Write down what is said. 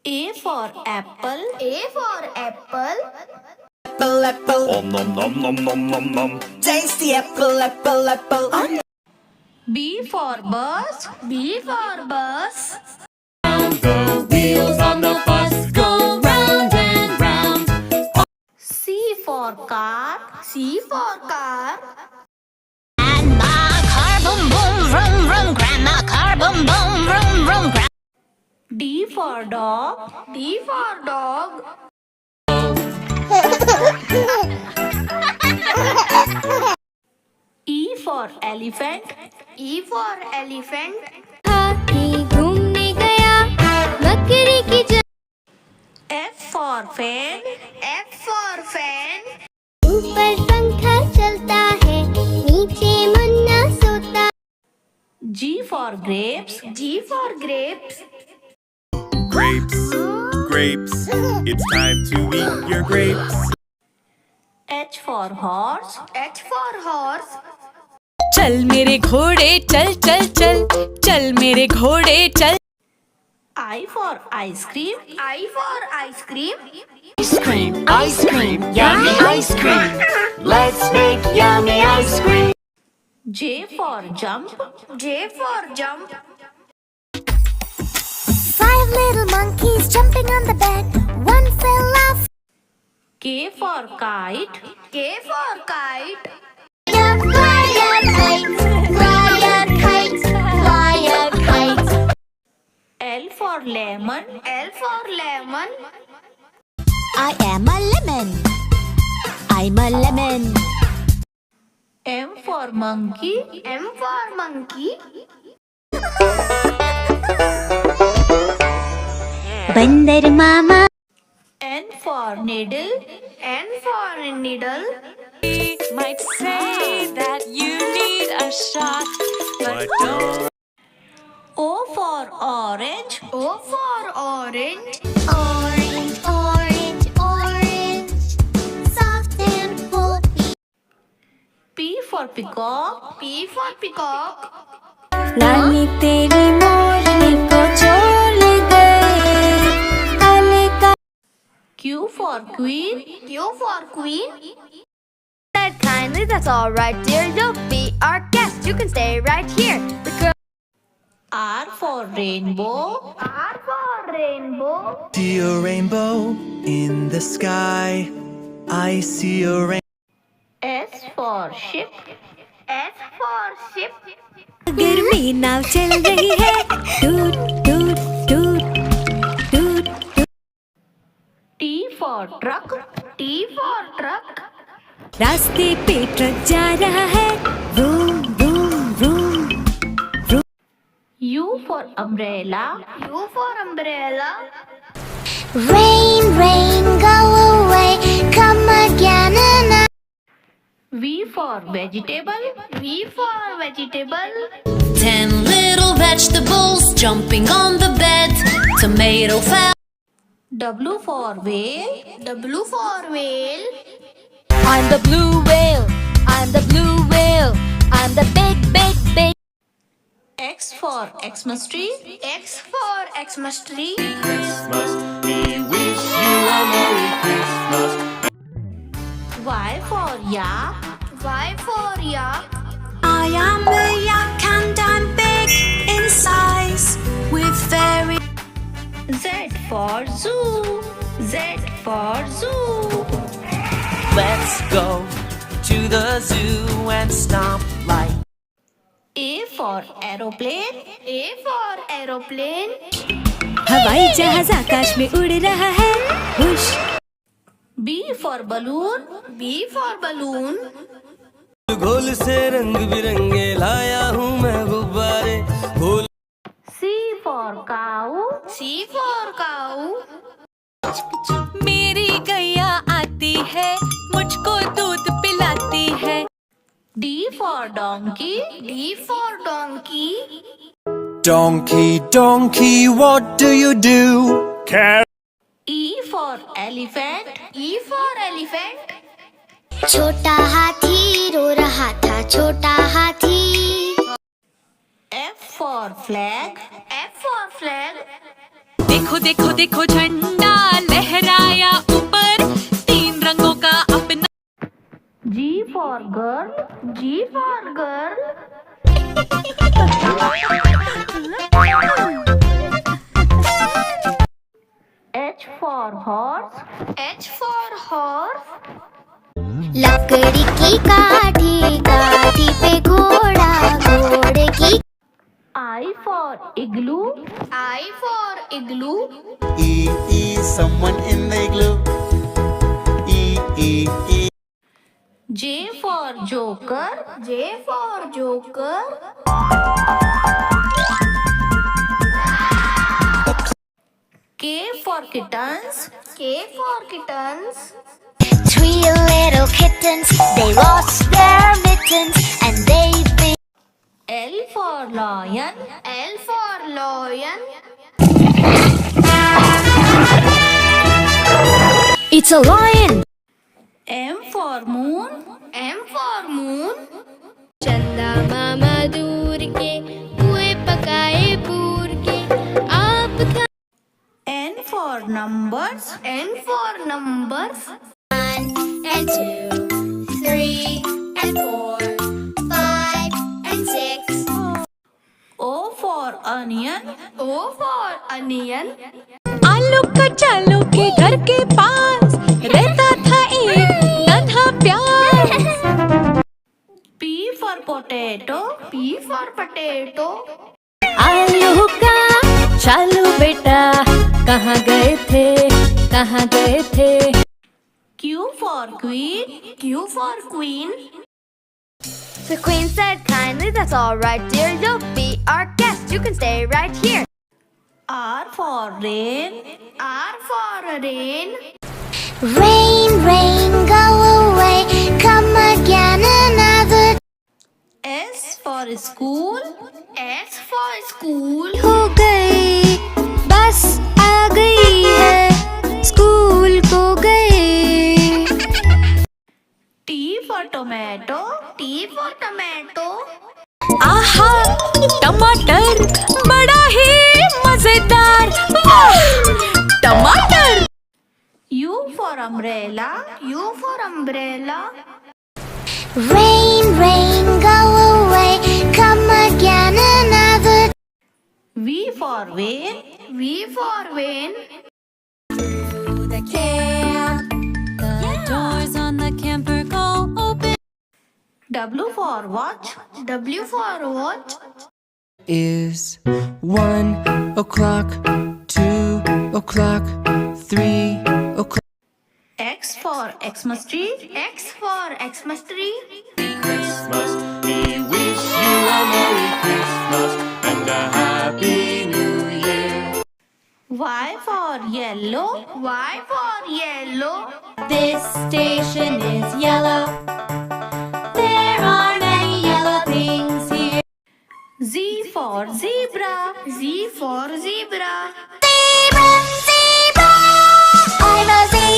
A for apple. A for apple. Apple, apple. Om nom nom nom nom nom nom. Tasty apple, apple, apple. B for bus. B for bus. The wheels on the bus go round and round. C for car. C for car. Grandma car boom boom vroom vroom. Grandma car boom boom vroom vroom. D for dog. D for dog. E for elephant. E for elephant. हाथी घूमने गया बकरी की F for fan. F for fan. ऊपर पंखा चलता है नीचे मुन्ना सोता. G for grapes. G for grapes. Grapes, grapes, it's time to eat your grapes. H for horse. H for horse. चल मेरे घोड़े चल चल चल चल मेरे घोड़े चल. I for ice cream. I for ice cream. Ice cream, yummy ice cream. Let's make yummy ice cream. J for jump. J for jump. 5 little monkeys jumping on the bed. One fell off. K for kite. K for kite. Fly a kite, fly a kite, fly a kite. L for lemon. L for lemon. I am a lemon. I'm a lemon. M for monkey. M for monkey. बंदर मामा. N for needle. N for needle. Might say that you need a shot, but don't. O for orange. O for orange. Orange, orange, orange. Soft and full. P for peacock. P for peacock. नानी तेरी मोरनी को छोड़ गए काले का. Q for queen. Q for queen. Said kindly, that's all right, dear. You'll be our guest. You can stay right here. The girl. R for rainbow. R for rainbow. See a rainbow in the sky. I see a rainbow. S for ship. S for ship. गर्मी नाव चल रही है टूट टूट टूट टूट. T for truck. T for truck. रास्ते पे ट्रक जा रहा है room room room. U for umbrella. U for umbrella. Rain, rain, go away. Come again and I. V for vegetable. V for vegetable. 10 little vegetables jumping on the bed. Tomato fell. W for whale. W for whale. I'm the blue whale. I'm the blue whale. I'm the big, big, big. X for Xmas tree. X for Xmas tree. Christmas, we wish you a Merry Christmas. Y for yak. Y for yak. I am a yak and I'm big in size with very. Z for zoo. Z for zoo. Let's go to the zoo and stomp like. A for aeroplane. A for aeroplane. हवाई जहाज आकाश में उड़ रहा है हुश. B for balloon. B for balloon. घोल से रंग बिरंगे लाया हूँ मैं गुब्बारे घोल. C for cow. C for cow. मेरी गैया आती है मुझको दूध पिलाती है. D for donkey. D for donkey. Donkey, donkey, what do you do? E for elephant. E for elephant. छोटा हाथी रो रहा था छोटा हाथी. F for flag. F for flag. देखो देखो देखो देखो झंडा लहराया ऊपर, 3 रंगों का अपना। G for girl. G for girl. H for horse. H for horse. लकड़ी की काठी काठी पे घोड़ा घोड़े की I for igloo. I for igloo. Someone in the igloo. J for joker. J for joker. K for kittens. K for kittens. 3 little kittens, they lost their mittens and they bit. L for lion. L for lion. It's a lion. M for moon. M for moon. चंदा मामा दूर के कुएं पकाए पूर के आप खा। N for numbers. N for numbers. 1 and 2, 3 and 4, 5 and 6. O for onion. O for onion. आलू कचालू के घर के पास रहता था एक नन्हा प्यार। P for potato. P for potato. आलू का चालू बेटा कहाँ गए थे, कहाँ गए थे। Q for queen. Q for queen. The queen said kindly, that's all right, dear. You'll be our guest. You can stay right here. R for rain. R for rain. Rain, rain, go away, come again another. S for school. S for school. हो गई बस आ गई है school को गए। T for tomato. T for tomato. आहा टमाटर बड़ा ही मजेदार, वाह टमाटर। U for umbrella. U for umbrella. Rain, rain, go away, come again another. V for vein. V for vein. The camp, the doors on the camper go open. W for watch. W for watch. Is 1 o'clock, 2 o'clock, 3 o'clock. X for Xmas tree. X for Xmas tree. Christmas. We wish you a Merry Christmas and a Happy New Year. Y for yellow. Y for yellow. This station is yellow. There are many yellow things here. Z for zebra. Z for zebra. Zebra, zebra, I'm a zebra.